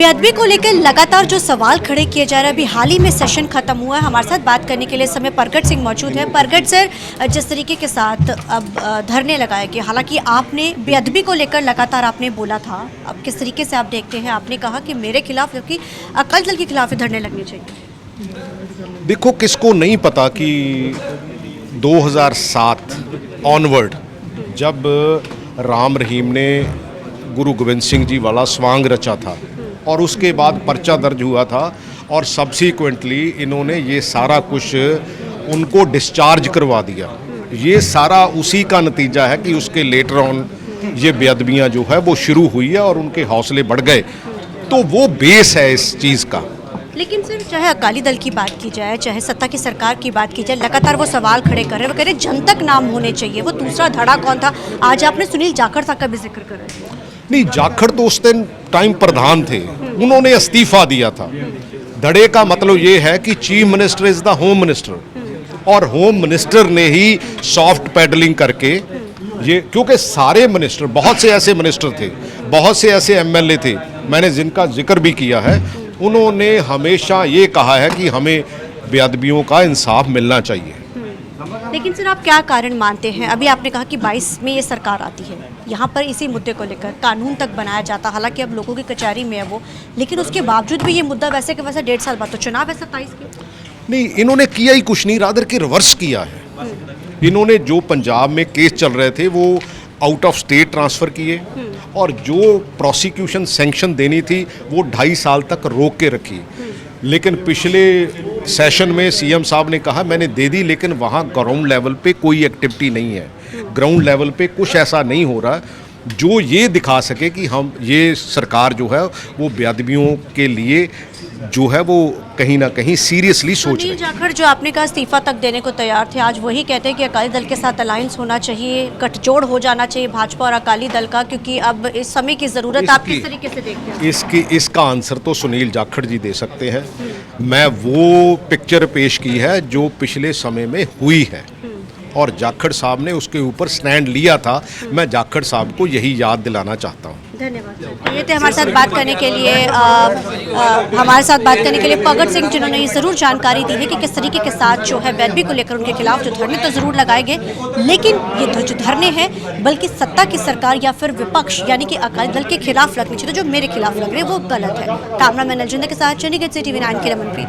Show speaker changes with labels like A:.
A: बेअदबी को लेकर लगातार जो सवाल खड़े किए जा रहे हैं, अभी हाल ही में सेशन खत्म हुआ है। हमारे साथ बात करने के लिए इस समय परगट सिंह मौजूद है। परगट सर, जिस तरीके के साथ अब धरने लगाए गए, हालांकि आपने बेअदबी को लेकर लगातार आपने बोला था, अब किस तरीके से आप देखते हैं? आपने कहा कि मेरे खिलाफ जबकि अकाली दल के खिलाफ ही धरने लगने चाहिए।
B: देखो, किसको नहीं पता कि 2007 ऑनवर्ड जब राम रहीम ने गुरु गोविंद सिंह जी वाला स्वांग रचा था और उसके बाद पर्चा दर्ज हुआ था और सब्सीक्वेंटली इन्होंने ये सारा कुछ उनको डिस्चार्ज करवा दिया। ये सारा उसी का नतीजा है कि उसके लेटर ऑन ये बेअदबियाँ जो है वो शुरू हुई है और उनके हौसले बढ़ गए। तो वो बेस है इस चीज़ का।
A: लेकिन सर, चाहे अकाली दल की बात की जाए, चाहे सत्ता की सरकार की बात की जाए, लगातार वो सवाल खड़े कर रहे हैं। वो कह रहे जनतक नाम होने चाहिए। वो दूसरा धड़ा कौन था? आज आपने सुनील जाखड़ साहब का भी जिक्र करा है।
B: नहीं, जाखड़ तो उस दिन टाइम प्रधान थे, उन्होंने इस्तीफा दिया था। धड़े का मतलब ये है कि chief minister is the home minister और होम मिनिस्टर ने ही सॉफ्ट पैडलिंग करके ये, क्योंकि सारे मिनिस्टर, बहुत से ऐसे मिनिस्टर थे, बहुत से ऐसे एमएलए थे, मैंने जिनका जिक्र भी किया है, उन्होंने हमेशा ये कहा है कि हमें बेअदबियों का इंसाफ मिलना चाहिए।
A: लेकिन सर, आप क्या कारण मानते हैं? अभी आपने कहा कि 22 में ये सरकार आती है, यहाँ पर इसी मुद्दे को लेकर कानून तक बनाया जाता, हालांकि अब लोगों की कचहरी में है वो, लेकिन उसके बावजूद भी ये मुद्दा वैसे के वैसे 1.5 साल बाद तो चुनाव है 27 के।
B: नहीं, इन्होंने किया ही कुछ नहीं, रादर के रिवर्स किया है। इन्होंने जो पंजाब में केस चल रहे थे वो आउट ऑफ स्टेट ट्रांसफ़र किए और जो प्रोसिक्यूशन सैंक्शन देनी थी वो 2.5 साल तक रोक के रखी। लेकिन पिछले सेशन में सीएम साहब ने कहा मैंने दे दी, लेकिन वहाँ ग्राउंड लेवल पे कोई एक्टिविटी नहीं है। ग्राउंड लेवल पे कुछ ऐसा नहीं हो रहा जो ये दिखा सके कि हम, ये सरकार जो है वो बेअदबियों के लिए जो है वो कहीं ना कहीं सीरियसली सोच रही है।
A: जाखड़ जो आपने कहा इस्तीफा तक देने को तैयार थे, आज वही कहते हैं कि अकाली दल के साथ अलायंस होना चाहिए, गठजोड़ हो जाना चाहिए भाजपा और अकाली दल का, क्योंकि अब इस समय की ज़रूरत। आप किस तरीके से देखते हैं?
B: इसका आंसर तो सुनील जाखड़ जी दे सकते हैं। मैं वो पिक्चर पेश की है जो पिछले समय में हुई है और जाखड़ साहब ने उसके ऊपर स्टैंड लिया था। मैं जाखड़ साहब को यही याद दिलाना चाहता हूँ।
A: धन्यवाद। ये थे हमारे साथ बात करने के लिए परगट सिंह, जिन्होंने ये ज़रूर जानकारी दी है कि किस तरीके के साथ जो है बेअदबी को लेकर उनके खिलाफ जो धरने तो ज़रूर लगाए गए, लेकिन ये जो धरने हैं बल्कि सत्ता की सरकार या फिर विपक्ष यानी कि अकाली दल के खिलाफ लगने चाहिए, जो मेरे खिलाफ लग रहे हैं वो गलत है। कैमरामैन अलजिंदर के साथ चंडीगढ़ से TV9 की रमनप्रीत।